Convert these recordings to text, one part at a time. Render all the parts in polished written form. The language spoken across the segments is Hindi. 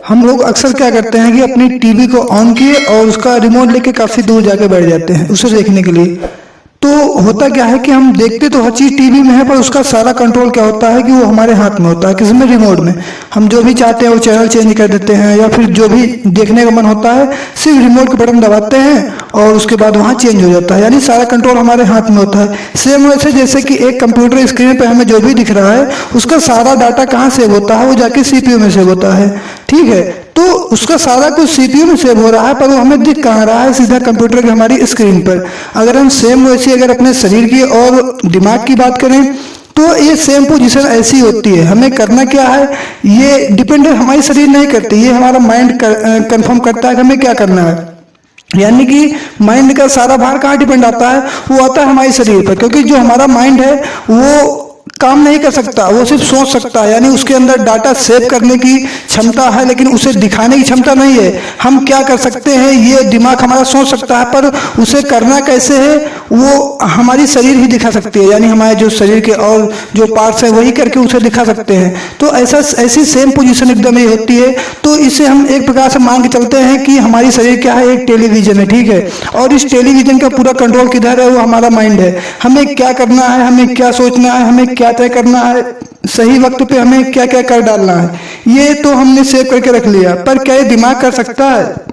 हम लोग अक्सर क्या करते हैं कि अपनी टीवी को ऑन किए और उसका रिमोट लेके काफी दूर जाके बैठ जाते हैं उसे देखने के लिए। तो होता क्या है कि हम देखते तो हर चीज टीवी में है, पर उसका सारा कंट्रोल क्या होता है कि वो हमारे हाथ में होता है, किसमें, रिमोट में। हम जो भी चाहते हैं वो चैनल चेंज कर देते हैं, या फिर जो भी देखने का मन होता है सिर्फ रिमोट के बटन दबाते हैं और उसके बाद वहाँ चेंज हो जाता है, यानी सारा कंट्रोल हमारे हाथ में होता है। सेम वैसे जैसे कि एक कंप्यूटर स्क्रीन पर हमें जो भी दिख रहा है उसका सारा डाटा कहाँ सेव होता है, वो जाके सीपीयू में सेव होता है, ठीक है। तो उसका सारा कुछ सीपीयू में सेव हो रहा है, पर वो हमें दिख कहाँ रहा है, सीधा कंप्यूटर की हमारी स्क्रीन पर। अगर हम सेम वैसे अगर अपने शरीर की और दिमाग की बात करें तो ये सेम पोजीशन ऐसी होती है। हमें करना क्या है, ये डिपेंड हमारी शरीर नहीं करती, ये हमारा माइंड कंफर्म करता है कि हमें क्या करना है। यानी कि माइंड का सारा भार कहाँ डिपेंड आता है, वो आता है हमारे शरीर पर, क्योंकि जो हमारा माइंड है वो काम नहीं कर सकता, वो सिर्फ सोच सकता है, यानी उसके अंदर डाटा सेव करने की क्षमता है लेकिन उसे दिखाने की क्षमता नहीं है। हम क्या कर सकते हैं ये दिमाग हमारा सोच सकता है, पर उसे करना कैसे है वो हमारी शरीर ही दिखा सकती है, यानी हमारे जो शरीर के और जो पार्ट्स है वही करके उसे दिखा सकते हैं। तो ऐसी सेम पोजीशन एकदम ही होती है। तो इसे हम एक प्रकार से मान के चलते हैं कि हमारी शरीर क्या है, एक टेलीविजन है, ठीक है, और इस टेलीविजन का पूरा कंट्रोल किधर है, वो हमारा माइंड है। हमें क्या करना है, हमें क्या सोचना है, हमें क्या तय करना है, सही वक्त पे हमें क्या क्या कर डालना है, ये तो हमने सेव करके रख लिया। पर क्या ये दिमाग कर सकता है?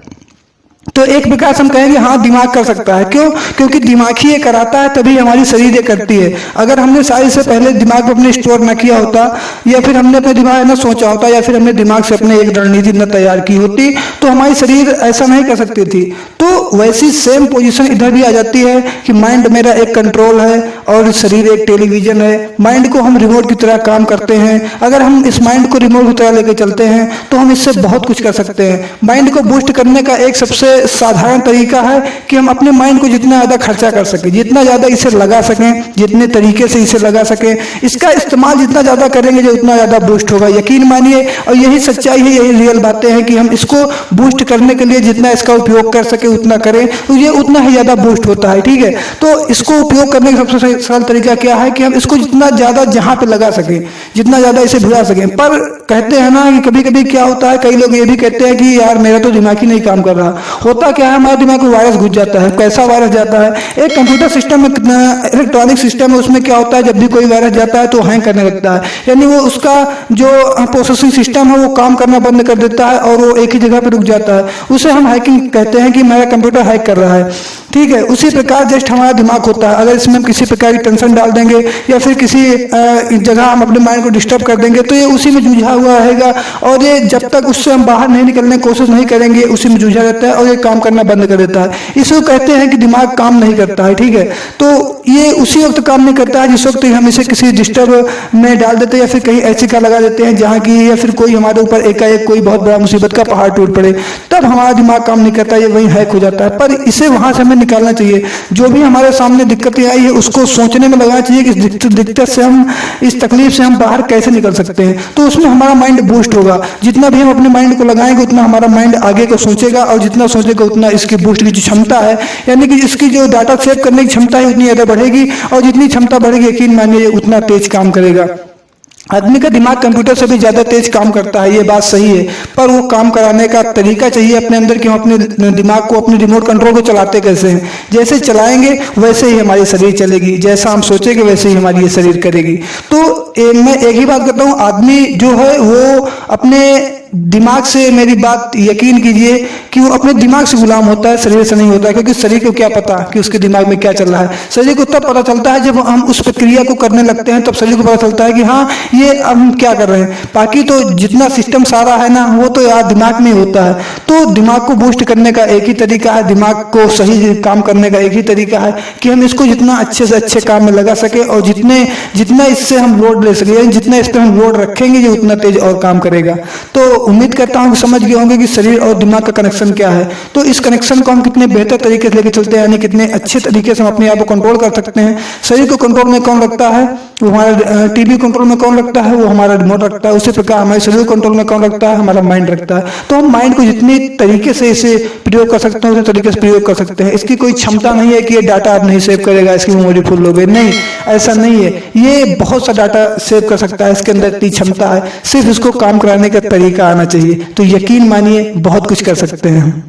तो एक प्रकार से हम कहेंगे हाँ दिमाग कर सकता है। क्यों? क्योंकि दिमाग ही ये कराता है, तभी हमारी शरीर ये करती है। अगर हमने सारी से पहले दिमाग में अपने स्टोर न किया होता, या फिर हमने अपने दिमाग न सोचा होता, या फिर हमने दिमाग से अपने एक रणनीति न तैयार की होती, तो हमारी शरीर ऐसा नहीं कर सकती थी। तो वैसी सेम पोजीशन इधर भी आ जाती है कि माइंड मेरा एक कंट्रोल है और शरीर एक टेलीविजन है। माइंड को हम रिमोट की तरह काम करते हैं। अगर हम इस माइंड को रिमोट की तरह लेकर चलते हैं तो हम इससे बहुत कुछ कर सकते हैं। माइंड को बूस्ट करने का एक सबसे साधारण तरीका है कि हम अपने माइंड को जितना ज्यादा खर्चा कर सकें, जितना ज्यादा इसे लगा सकें, जितने तरीके से इसे लगा सकें, इसका इस्तेमाल जितना ज्यादा करेंगे जो उतना ज्यादा बूस्ट होगा। यकीन मानिए, और यही सच्चाई है, यही रियल बातें हैं कि हम इसको बूस्ट करने के लिए जितना इसका उपयोग कर सके उतना करें, तो ये उतना ही ज्यादा बूस्ट होता है, ठीक है। तो इसको उपयोग करने का सबसे सरल तरीका क्या है कि हम इसको जितना ज्यादा जहां पे लगा सकें, जितना ज्यादा इसे भिड़ा सकें। पर कहते हैं ना कि कभी कभी क्या होता है, कई लोग ये भी कहते हैं कि यार मेरा तो दिमाग ही नहीं काम कर रहा। होता क्या है, हमारे दिमाग में वायरस घुस जाता है। कैसा वायरस जाता है? एक कंप्यूटर सिस्टम में, इलेक्ट्रॉनिक सिस्टम है, उसमें क्या होता है, जब भी कोई वायरस जाता है तो हैंग करने लगता है, यानी वो उसका जो प्रोसेसिंग सिस्टम है वो काम करना बंद कर देता है और वो एक ही जगह पर रुक जाता है। उसे हम हैकिंग कहते हैं कि मेरा कंप्यूटर हैक कर रहा है, ठीक है। उसी प्रकार जस्ट हमारा दिमाग होता है। अगर इसमें हम किसी प्रकार की टेंशन डाल देंगे या फिर किसी जगह हम अपने माइंड को डिस्टर्ब कर देंगे तो ये उसी में जूझा हुआ रहेगा, और ये जब तक उससे हम बाहर नहीं निकलने की कोशिश नहीं करेंगे उसी में जूझा रहता है और ये काम करना बंद कर देता है। इसको कहते हैं कि दिमाग काम नहीं करता है, ठीक है। तो ये उसी वक्त काम नहीं करता है जिस वक्त हम इसे किसी डिस्टर्ब में डाल देते हैं या फिर कहीं ऐसी का लगा देते हैं जहाँ की, या फिर कोई हमारे ऊपर एकाएक कोई बहुत बड़ा मुसीबत का पहाड़ टूट पड़े, तब हमारा दिमाग काम नहीं करता, ये वहीं हैक हो जाता है। पर इसे वहां से हमें निकालना चाहिए। जो भी हमारे सामने दिक्कतें आई है उसको सोचने में लगाना चाहिए कि इस दिक्कत से हम, इस तकलीफ से हम बाहर कैसे निकल सकते हैं। तो उसमें हमारा माइंड बूस्ट होगा। जितना भी हम अपने माइंड को लगाएंगे उतना हमारा माइंड आगे को सोचेगा, और जितना सोचेगा उतना इसकी बूस्ट की जो क्षमता है, यानी कि इसकी जो डाटा सेव करने की क्षमता है उतनी ज्यादा बढ़ेगी, और जितनी क्षमता बढ़ेगी यकीन मानिए उतना तेज काम करेगा। आदमी का दिमाग कंप्यूटर से भी ज्यादा तेज काम करता है, ये बात सही है, पर वो काम कराने का तरीका चाहिए अपने अंदर कि हम अपने दिमाग को, अपने रिमोट कंट्रोल को चलाते कैसे हैं। जैसे चलाएंगे वैसे ही हमारी शरीर चलेगी, जैसा हम सोचेंगे वैसे ही हमारी ये शरीर करेगी। तो मैं एक ही बात करता हूँ, आदमी जो है वो अपने दिमाग से, मेरी बात यकीन कीजिए कि वो अपने दिमाग से गुलाम होता है, शरीर से नहीं होता है। क्योंकि शरीर को क्या पता कि उसके दिमाग में क्या चल रहा है। शरीर को तब पता चलता है जब हम उस प्रक्रिया को करने लगते हैं, तब शरीर को पता चलता है कि हाँ ये हम क्या कर रहे हैं। बाकी तो जितना सिस्टम सारा है ना वो तो यार दिमाग में होता है। तो दिमाग को बूस्ट करने का एक ही तरीका है, दिमाग को सही काम करने का एक ही तरीका है कि हम इसको जितना अच्छे से अच्छे काम में लगा सके, और जितना इससे हम लोड ले सके, जितना इस पर हम लोड रखेंगे ये उतना तेज और काम करेगा। तो उम्मीद करता हूँ कि समझ गए होंगे कि शरीर और दिमाग का कनेक्शन कनेक्शन क्या है। तो इस कनेक्शन को हम कितने बेहतर तरीके से लेके चलते हैं, यानी कितने अच्छे तरीके से हम अपने आप को कंट्रोल कर सकते हैं। शरीर को कंट्रोल में कौन रखता है, वो हमारा टीवी कंट्रोल में कौन रखता है, वो हमारा रिमोट रखता है। उसी प्रकार हमारे शरीर कंट्रोल में कौन रखता है, हमारा माइंड रखता है। तो हम माइंड को जितनी तरीके से इसे प्रयोग कर सकते हैं उसी तरीके से प्रयोग कर सकते हैं। इसकी कोई क्षमता नहीं है कि ये डाटा आप नहीं सेव करेगा, इसकी मेमोरी फुल हो गई, नहीं, ऐसा नहीं है। ये बहुत सा डाटा सेव कर सकता है, इसके अंदर इतनी क्षमता है, सिर्फ इसको काम कराने का तरीका आना चाहिए। तो यकीन मानिए बहुत कुछ कर सकते हैं हम।